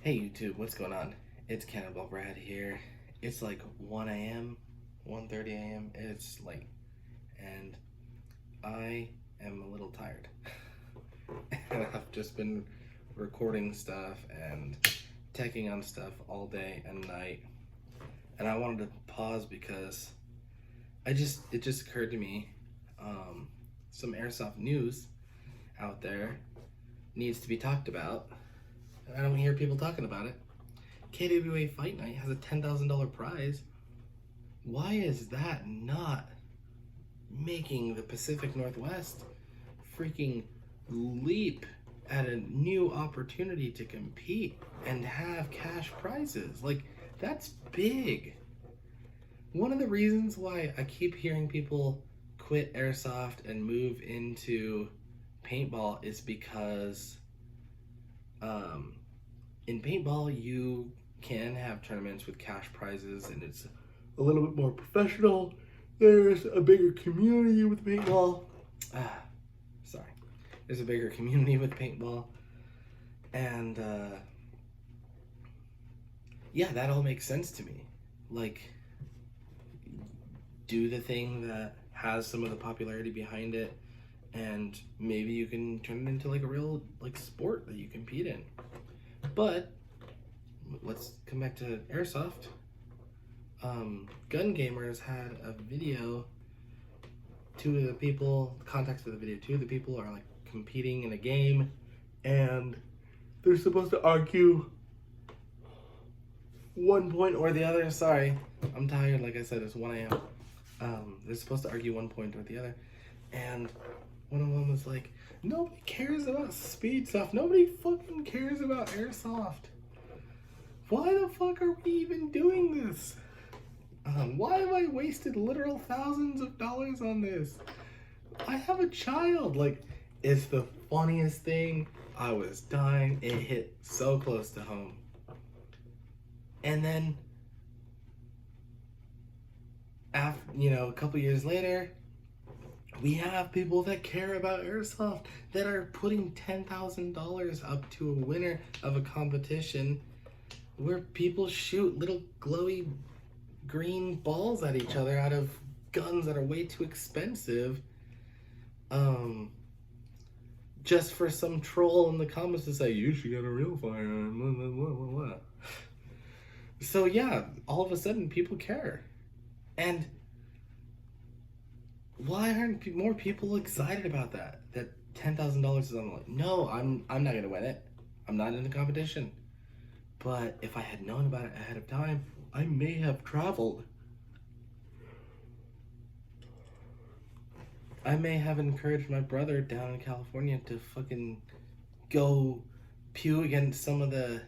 Hey YouTube, what's going on? It's Cannonball Brad here. It's like 1 a.m., 1:30 a.m. It's late, and I am a little tired. And I've just been recording stuff and teching on stuff all day and night. And I wanted to pause because it just occurred to me, some airsoft news out there needs to be talked about. And I don't hear people talking about it. KWA Fight Night has a $10,000 prize. Why is that not making the Pacific Northwest freaking leap at a new opportunity to compete and have cash prizes? Like, that's big. One of the reasons why I keep hearing people quit airsoft and move into paintball is because in paintball you can have tournaments with cash prizes and it's a little bit more professional. There's a bigger community with paintball. Sorry. There's a bigger community with paintball. And yeah, that all makes sense to me. Like, do the thing that has some of the popularity behind it, and maybe you can turn it into like a real like sport that you compete in. But let's come back to airsoft. Gun Gamers had a video. Two of the people, context of the video, two of the people are like competing in a game, and they're supposed to argue one point or the other. Sorry, I'm tired. Like I said, it's 1 a.m. They're supposed to argue one point or the other, and one of them was like, nobody cares about speed stuff. Nobody fucking cares about airsoft. Why the fuck are we even doing this? Why have I wasted literal thousands of dollars on this? I have a child. Like, it's the funniest thing. I was dying. It hit so close to home. And then, after, a couple years later, we have people that care about airsoft that are putting $10,000 up to a winner of a competition where people shoot little glowy green balls at each other out of guns that are way too expensive, just for some troll in the comments to say, you should get a real firearm, blah, blah, blah, blah, blah. So yeah, all of a sudden people care. And why aren't more people excited about that? That $10,000 is on the line. No, I'm not gonna win it. I'm not in the competition. But if I had known about it ahead of time, I may have traveled. I may have encouraged my brother down in California to fucking go pew against some of the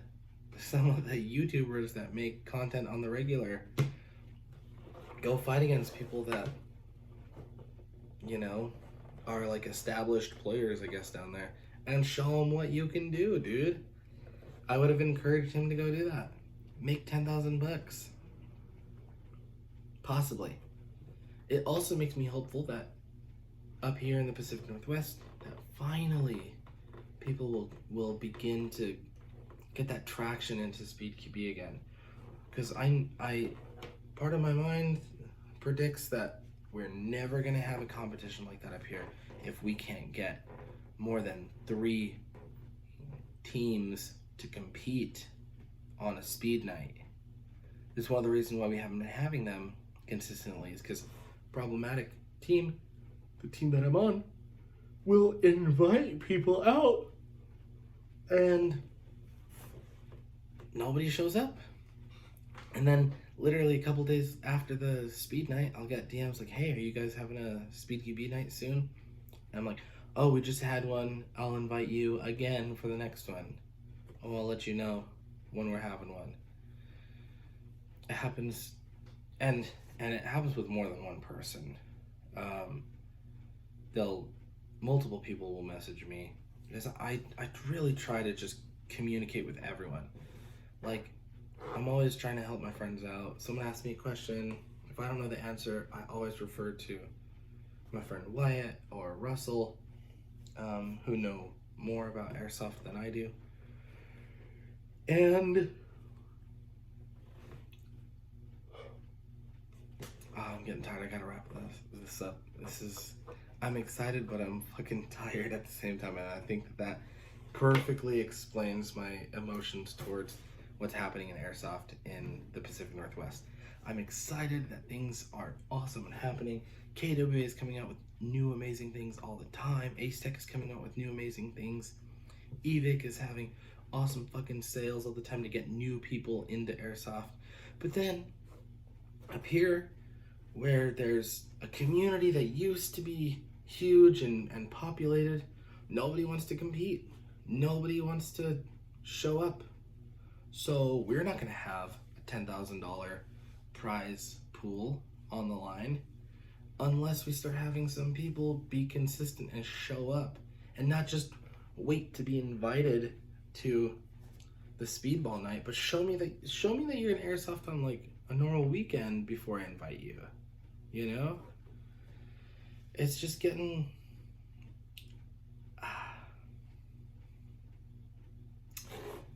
YouTubers that make content on the regular. Go fight against people that, are like established players, I guess, down there, and show them what you can do, dude. I would have encouraged him to go do that. Make 10,000 bucks. Possibly. It also makes me hopeful that up here in the Pacific Northwest, that finally people will begin to get that traction into Speed QB again. Because I part of my mind predicts that we're never gonna have a competition like that up here if we can't get more than 3 teams to compete on a speed night. It's one of the reasons why we haven't been having them consistently, is because problematic team, the team that I'm on, will invite people out and nobody shows up. And then literally a couple days after the speed night, I'll get DMs like, hey, are you guys having a speed QB night soon? And I'm like, oh, we just had one. I'll invite you again for the next one. Oh, I'll let you know when we're having one. It happens, and it happens with more than one person. Multiple people will message me, because I really try to just communicate with everyone. Like, I'm always trying to help my friends out. Someone asks me a question, if I don't know the answer, I always refer to my friend Wyatt or Russell, who know more about airsoft than I do. And I'm getting tired. I gotta wrap this up. I'm excited, but I'm fucking tired at the same time. And I think that perfectly explains my emotions towards what's happening in airsoft in the Pacific Northwest. I'm excited that things are awesome and happening. KWA is coming out with new amazing things all the time. Ace Tech is coming out with new amazing things. Evic is having awesome fucking sales all the time to get new people into airsoft. But then up here, where there's a community that used to be huge and populated, nobody wants to compete. Nobody wants to show up. So we're not going to have a $10,000 prize pool on the line unless we start having some people be consistent and show up and not just wait to be invited to the speedball night, but show me that you're in airsoft on like a normal weekend before I invite you. You know? It's just getting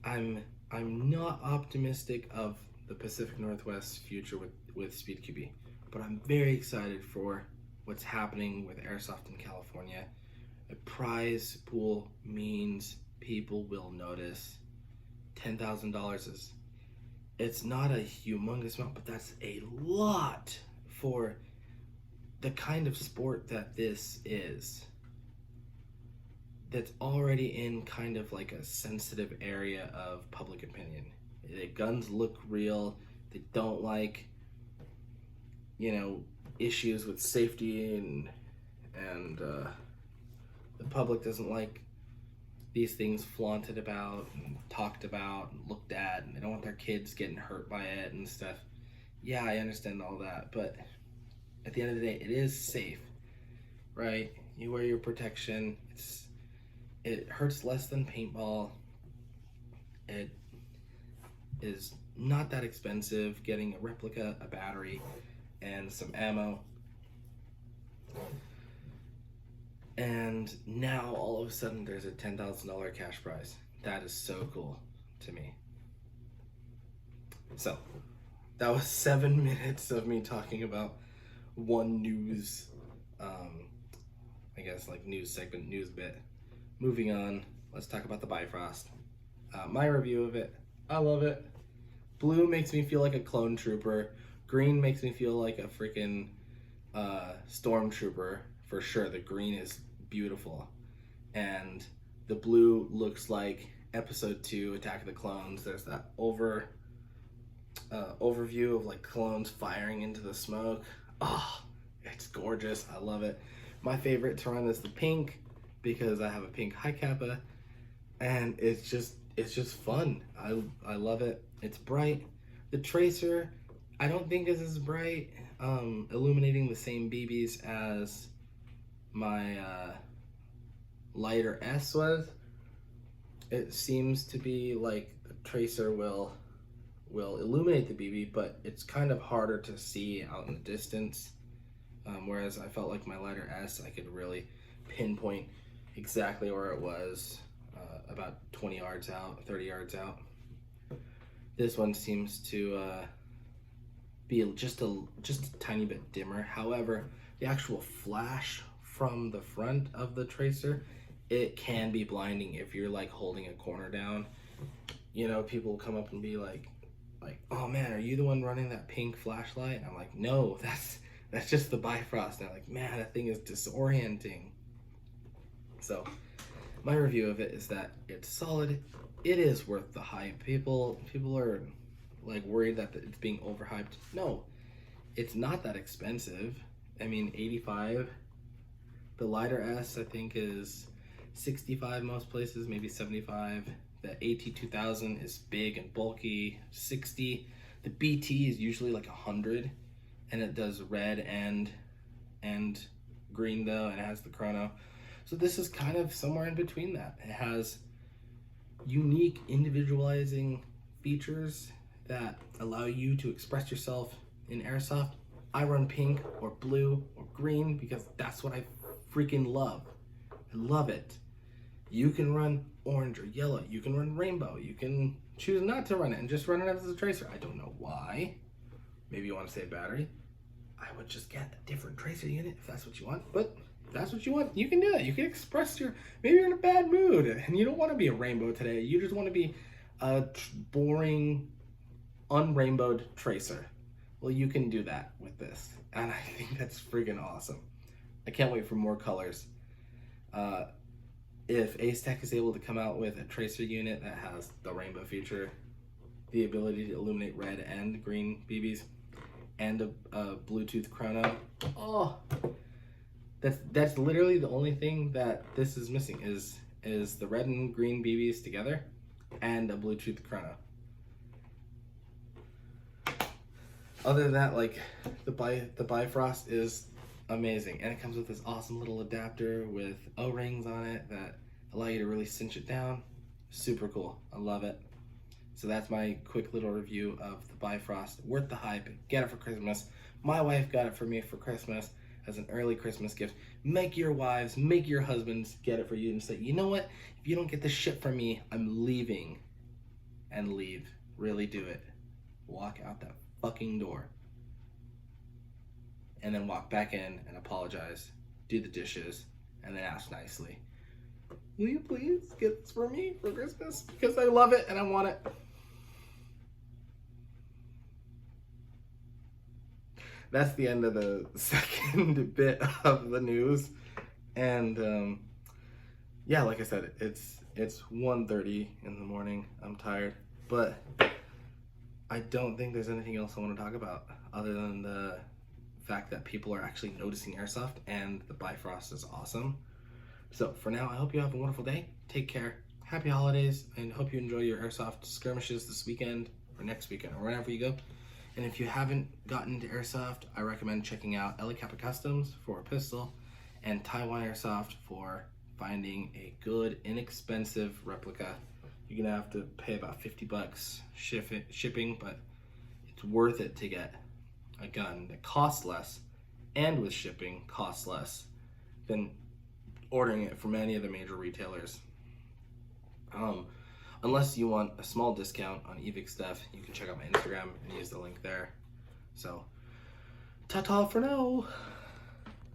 I'm not optimistic of the Pacific Northwest's future with Speed QB, but I'm very excited for what's happening with airsoft in California. A prize pool means people will notice. $10,000 it's not a humongous amount, but that's a lot for the kind of sport that this is. That's already in kind of like a sensitive area of public opinion. The guns look real. They don't like, issues with safety and the public doesn't like these things flaunted about and talked about and looked at, and they don't want their kids getting hurt by it and stuff. Yeah, I understand all that, but at the end of the day, it is safe, right? You wear your protection. It hurts less than paintball. It is not that expensive. Getting a replica, a battery, and some ammo. And now all of a sudden there's a $10,000 cash prize. That is so cool to me. So that was 7 minutes of me talking about one news, news segment, news bit. Moving on, let's talk about the Bifrost. My review of it, I love it. Blue makes me feel like a clone trooper. Green makes me feel like a freaking stormtrooper for sure. The green is beautiful, and the blue looks like Episode 2, Attack of the Clones. There's that overview of like clones firing into the smoke. Oh, it's gorgeous. I love it. My favorite to run is the pink because I have a pink high kappa, and it's just fun. I love it. It's bright. The tracer, I don't think is as bright, illuminating the same BBs as my lighter S was. It seems to be like the tracer will illuminate the BB, but it's kind of harder to see out in the distance. Whereas I felt like my lighter S, I could really pinpoint exactly where it was, about 20 yards out, 30 yards out. This one seems to be just a tiny bit dimmer. However, the actual flash from the front of the tracer, it can be blinding if you're like holding a corner down. People come up and be like, oh man, are you the one running that pink flashlight? And I'm like, no, that's just the Bifrost. And I'm like, man, that thing is disorienting. So my review of it is that it's solid. It is worth the hype. People are like worried that it's being overhyped. No, it's not that expensive. I mean, $85. The lighter S I think is $65 most places, maybe $75. The AT2000 is big and bulky, $60. The BT is usually like $100, and it does red and green though, and it has the chrono. So this is kind of somewhere in between that. It has unique individualizing features that allow you to express yourself in airsoft. I run pink or blue or green because that's what I freaking love. I love it. You can run orange or yellow. You can run rainbow. You can choose not to run it and just run it as a tracer. I don't know why. Maybe you want to save battery. I would just get a different tracer unit if that's what you want. But if that's what you want, you can do that. You can express maybe you're in a bad mood and you don't want to be a rainbow today. You just want to be a boring, unrainbowed tracer. Well, you can do that with this. And I think that's freaking awesome. I can't wait for more colors. If Ace Tech is able to come out with a tracer unit that has the rainbow feature, the ability to illuminate red and green BBs, and a Bluetooth chrono, oh, that's literally the only thing that this is missing is the red and green BBs together and a Bluetooth chrono. Other than that, like the Bifrost is amazing, and it comes with this awesome little adapter with O-rings on it that allow you to really cinch it down. Super cool. I love it. So that's my quick little review of the Bifrost. Worth the hype. Get it for Christmas. My wife got it for me for Christmas as an early Christmas gift. Make your wives, make your husbands get it for you and say, you know what? If you don't get this shit from me, I'm leaving. And leave. Really do it. Walk out that fucking door. And then walk back in and apologize. Do the dishes. And then ask nicely, will you please get this for me for Christmas? Because I love it and I want it. That's the end of the second bit of the news. And yeah, like I said, it's 1:30 in the morning. I'm tired. But I don't think there's anything else I want to talk about other than the fact that people are actually noticing airsoft and the Bifrost is awesome. So for now, I hope you have a wonderful day. Take care. Happy holidays, and hope you enjoy your airsoft skirmishes this weekend or next weekend or whenever you go. And if you haven't gotten into airsoft, I recommend checking out LA Kappa Customs for a pistol and Taiwan Airsoft for finding a good, inexpensive replica. You're gonna have to pay about $50 shipping, but it's worth it to get a gun that costs less and with shipping costs less than ordering it from any of the major retailers. Unless you want a small discount on eVic stuff, you can check out my Instagram and use the link there. So, ta-ta for now.